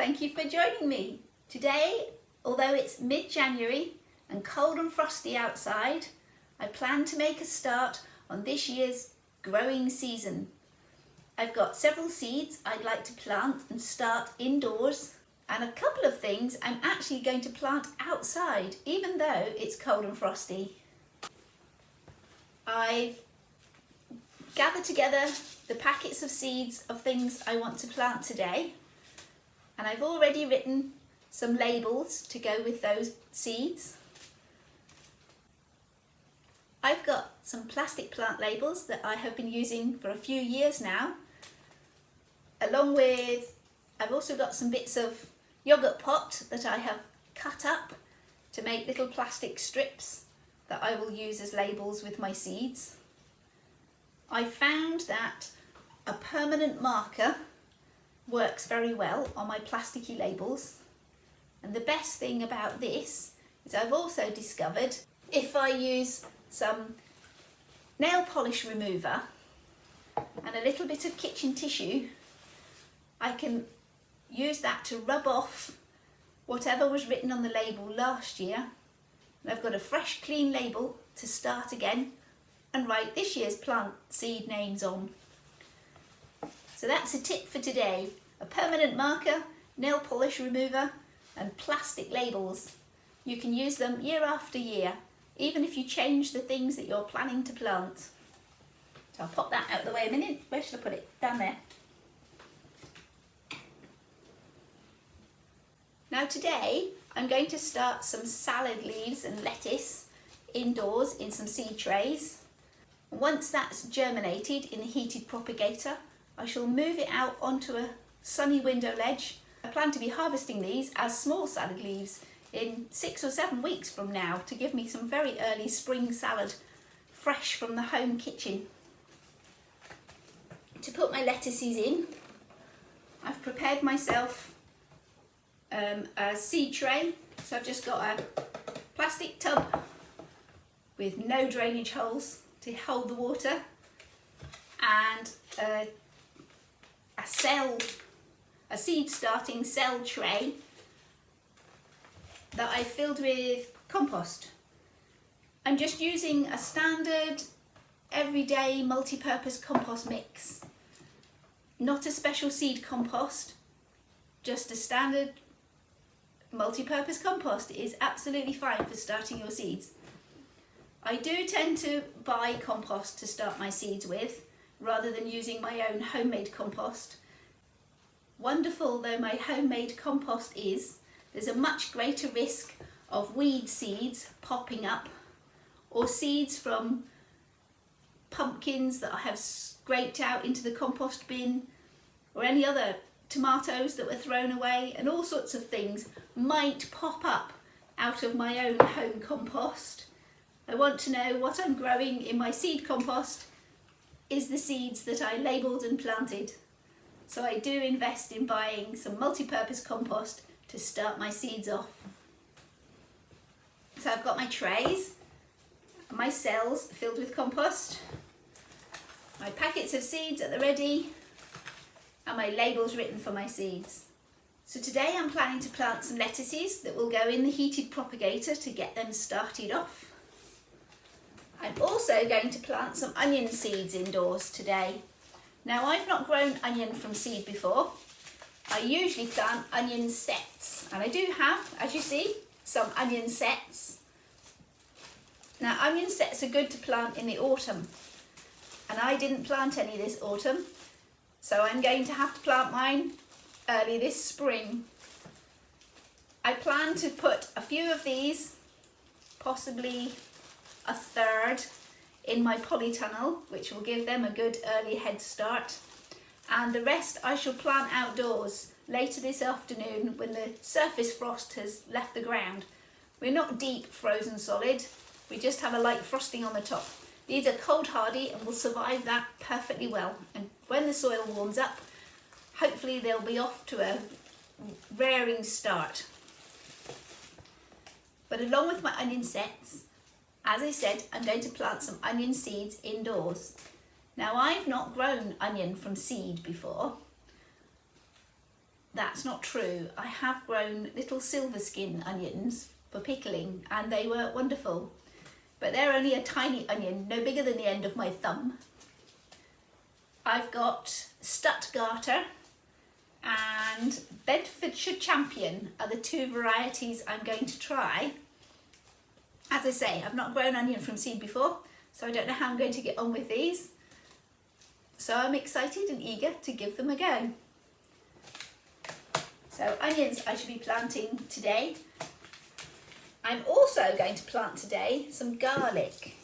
thank you for joining me. Today, although it's mid-January and cold and frosty outside, I plan to make a start on this year's growing season. I've got several seeds I'd like to plant and start indoors, and a couple of things I'm actually going to plant outside, even though it's cold and frosty. I've gathered together the packets of seeds of things I want to plant today, and I've already written some labels to go with those seeds. I've got some plastic plant labels that I have been using for a few years now, along with I've also got some bits of yogurt pot that I have cut up to make little plastic strips that I will use as labels with my seeds. I found that a permanent marker works very well on my plasticky labels, and the best thing about this is I've also discovered if I use some nail polish remover and a little bit of kitchen tissue, I can use that to rub off whatever was written on the label last year, and I've got a fresh clean label to start again and write this year's plant seed names on. So that's a tip for today: a permanent marker, nail polish remover and plastic labels. You can use them year after year, even if you change the things that you're planning to plant. So I'll pop that out of the way a minute. Where should I put it? Down there. Now today I'm going to start some salad leaves and lettuce indoors in some seed trays. Once that's germinated in a heated propagator, I shall move it out onto a sunny window ledge. I plan to be harvesting these as small salad leaves in 6 or 7 weeks from now to give me some very early spring salad fresh from the home kitchen. To put my lettuces in, I've prepared myself a seed tray. So I've just got a plastic tub with no drainage holes to hold the water, and a seed starting cell tray that I filled with compost. I'm just using a standard everyday multi-purpose compost mix, not a special seed compost, just a standard multi-purpose compost is absolutely fine for starting your seeds. I do tend to buy compost to start my seeds with, rather than using my own homemade compost. Wonderful though my homemade compost is, there's a much greater risk of weed seeds popping up, or seeds from pumpkins that I have scraped out into the compost bin, or any other tomatoes that were thrown away, and all sorts of things might pop up out of my own home compost. I want to know what I'm growing in my seed compost is the seeds that I labelled and planted. So I do invest in buying some multi-purpose compost to start my seeds off. So I've got my trays, my cells filled with compost, my packets of seeds at the ready, and my labels written for my seeds. So today I'm planning to plant some lettuces that will go in the heated propagator to get them started off. I'm also going to plant some onion seeds indoors today. Now I've not grown onion from seed before. I usually plant onion sets, and I do have, as you see, some onion sets. Now onion sets are good to plant in the autumn, and I didn't plant any this autumn, so I'm going to have to plant mine early this spring. I plan to put a few of these, possibly a third, in my polytunnel, which will give them a good early head start, and the rest I shall plant outdoors later this afternoon when the surface frost has left the ground. We're not deep frozen solid, we just have a light frosting on the top. These are cold hardy and will survive that perfectly well, and when the soil warms up, hopefully they'll be off to a rearing start. But along with my onion sets, as I said, I'm going to plant some onion seeds indoors. Now I've not grown onion from seed before. that's not true. I have grown little silver skin onions for pickling and they were wonderful. But they're only a tiny onion, no bigger than the end of my thumb. I've got Stuttgarter and Bedfordshire Champion are the two varieties I'm going to try. As I say, I've not grown onion from seed before, so I don't know how I'm going to get on with these. So I'm excited and eager to give them a go. So onions I should be planting today. I'm also going to plant today some garlic.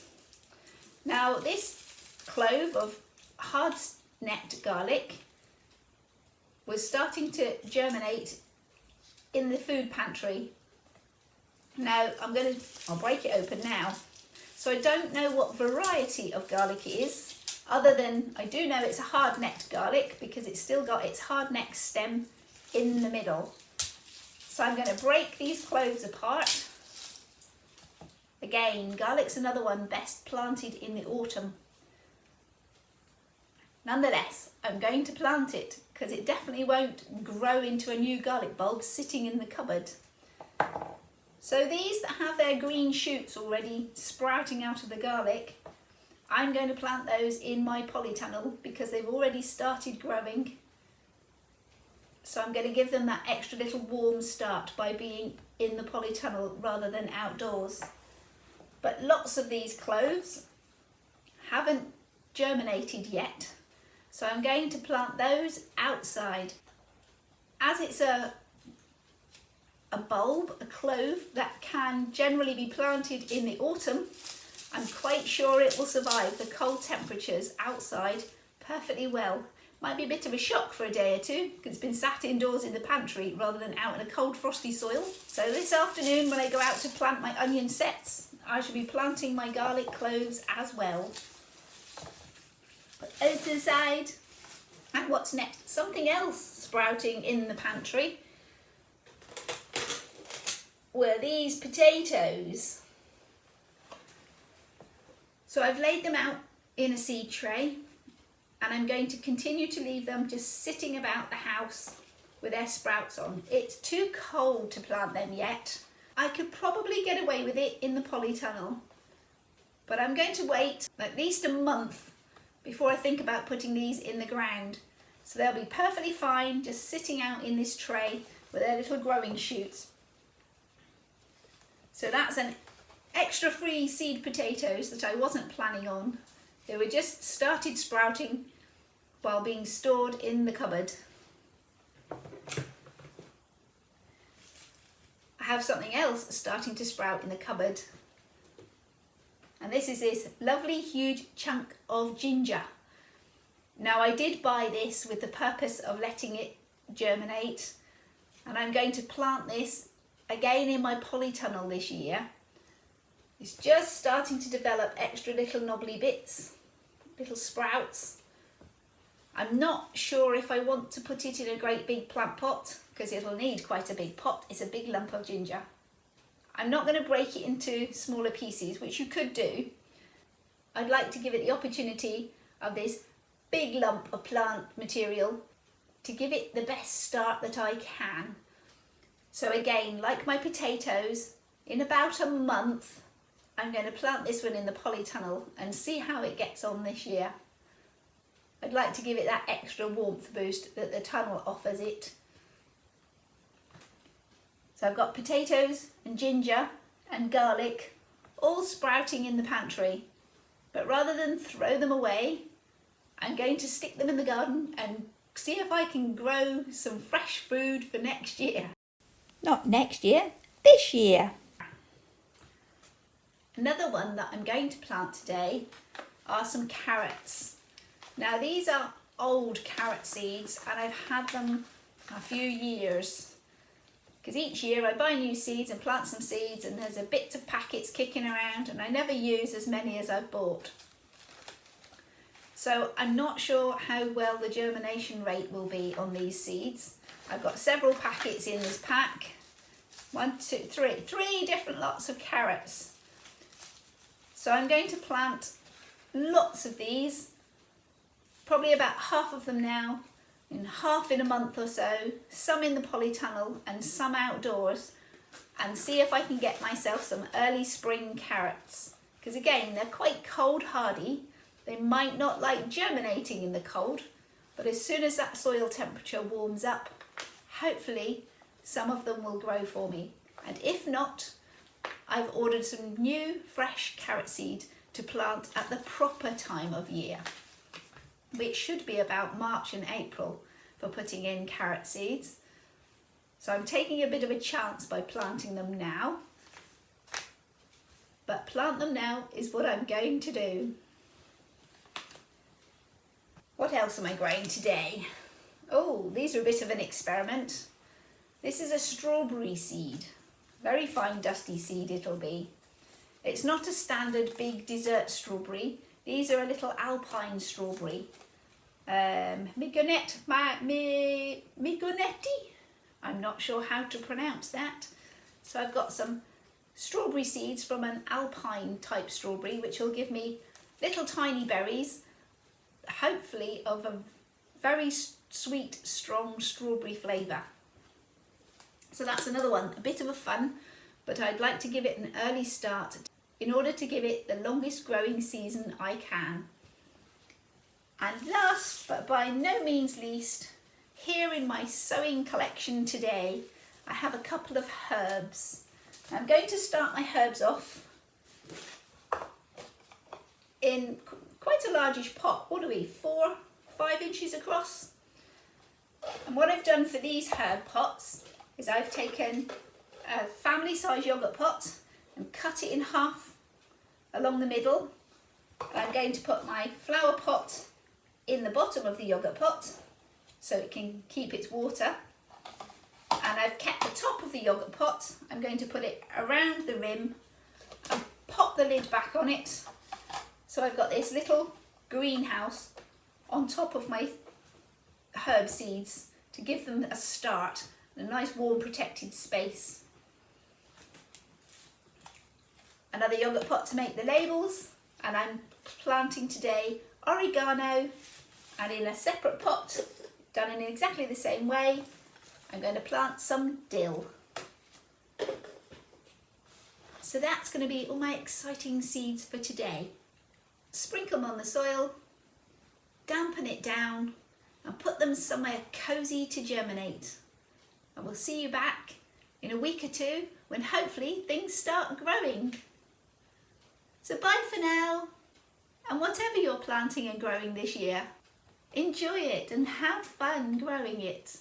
Now this clove of hard necked garlic was starting to germinate in the food pantry. Now I'll break it open now. So I don't know what variety of garlic it is, other than I do know it's a hard necked garlic because it's still got its hard neck stem in the middle. So I'm going to break these cloves apart. Again, garlic's another one best planted in the autumn. Nonetheless, I'm going to plant it because it definitely won't grow into a new garlic bulb sitting in the cupboard. So these that have their green shoots already sprouting out of the garlic, I'm going to plant those in my polytunnel because they've already started growing. So I'm going to give them that extra little warm start by being in the polytunnel rather than outdoors. But lots of these cloves haven't germinated yet, so I'm going to plant those outside. As it's a bulb, a clove that can generally be planted in the autumn, I'm quite sure it will survive the cold temperatures outside perfectly well. Might be a bit of a shock for a day or two because it's been sat indoors in the pantry rather than out in a cold frosty soil. So this afternoon when I go out to plant my onion sets, I shall be planting my garlic cloves as well. Put those to the side. And what's next? Something else sprouting in the pantry were these potatoes. So I've laid them out in a seed tray and I'm going to continue to leave them just sitting about the house with their sprouts on. It's too cold to plant them yet. I could probably get away with it in the polytunnel, but I'm going to wait at least a month before I think about putting these in the ground. So they'll be perfectly fine just sitting out in this tray with their little growing shoots. So that's an extra free seed potatoes that I wasn't planning on. They were just started sprouting while being stored in the cupboard. I have something else starting to sprout in the cupboard. And this is this lovely huge chunk of ginger. Now I did buy this with the purpose of letting it germinate, and I'm going to plant this again in my polytunnel this year. It's just starting to develop extra little knobbly bits, little sprouts. I'm not sure if I want to put it in a great big plant pot because it'll need quite a big pot. It's a big lump of ginger. I'm not going to break it into smaller pieces, which you could do. I'd like to give it the opportunity of this big lump of plant material to give it the best start that I can. So again, like my potatoes, in about a month, I'm going to plant this one in the polytunnel and see how it gets on this year. I'd like to give it that extra warmth boost that the tunnel offers it. So I've got potatoes and ginger and garlic all sprouting in the pantry. But rather than throw them away, I'm going to stick them in the garden and see if I can grow some fresh food for next year. Not next year, this year. Another one that I'm going to plant today are some carrots. Now these are old carrot seeds and I've had them a few years because each year I buy new seeds and plant some seeds and there's a bit of packets kicking around and I never use as many as I've bought. So I'm not sure how well the germination rate will be on these seeds. I've got several packets in this pack. 1, 2, 3. 3 different lots of carrots. So I'm going to plant lots of these, probably about half of them now, half in a month or so, some in the polytunnel and some outdoors, and see if I can get myself some early spring carrots. Because again, they're quite cold hardy. They might not like germinating in the cold, but as soon as that soil temperature warms up, hopefully some of them will grow for me. And if not, I've ordered some new fresh carrot seed to plant at the proper time of year, which should be about March and April for putting in carrot seeds. So I'm taking a bit of a chance by planting them now, but plant them now is what I'm going to do. What else am I growing today? Oh, these are a bit of an experiment. This is a strawberry seed. Very fine dusty seed it'll be. It's not a standard big dessert strawberry. These are a little alpine strawberry. Migonetti. I'm not sure how to pronounce that. So I've got some strawberry seeds from an alpine type strawberry, which will give me little tiny berries, hopefully of a very sweet, strong strawberry flavour. So that's another one, a bit of a fun, but I'd like to give it an early start in order to give it the longest growing season I can. And last, but by no means least, here in my sowing collection today, I have a couple of herbs. I'm going to start my herbs off in quite a largish pot. What are we, 4-5 inches across? And what I've done for these herb pots is I've taken a family size yogurt pot and cut it in half along the middle. I'm going to put my flower pot in the bottom of the yogurt pot so it can keep its water. And I've kept the top of the yogurt pot. I'm going to put it around the rim and pop the lid back on it. So I've got this little greenhouse on top of my herb seeds to give them a start, a nice warm protected space. Another yogurt pot to make the labels, and I'm planting today oregano, and in a separate pot, done in exactly the same way, I'm going to plant some dill. So that's going to be all my exciting seeds for today. Sprinkle them on the soil, dampen it down, and put them somewhere cosy to germinate. And we'll see you back in a week or two when hopefully things start growing. So bye for now, and whatever you're planting and growing this year, enjoy it and have fun growing it.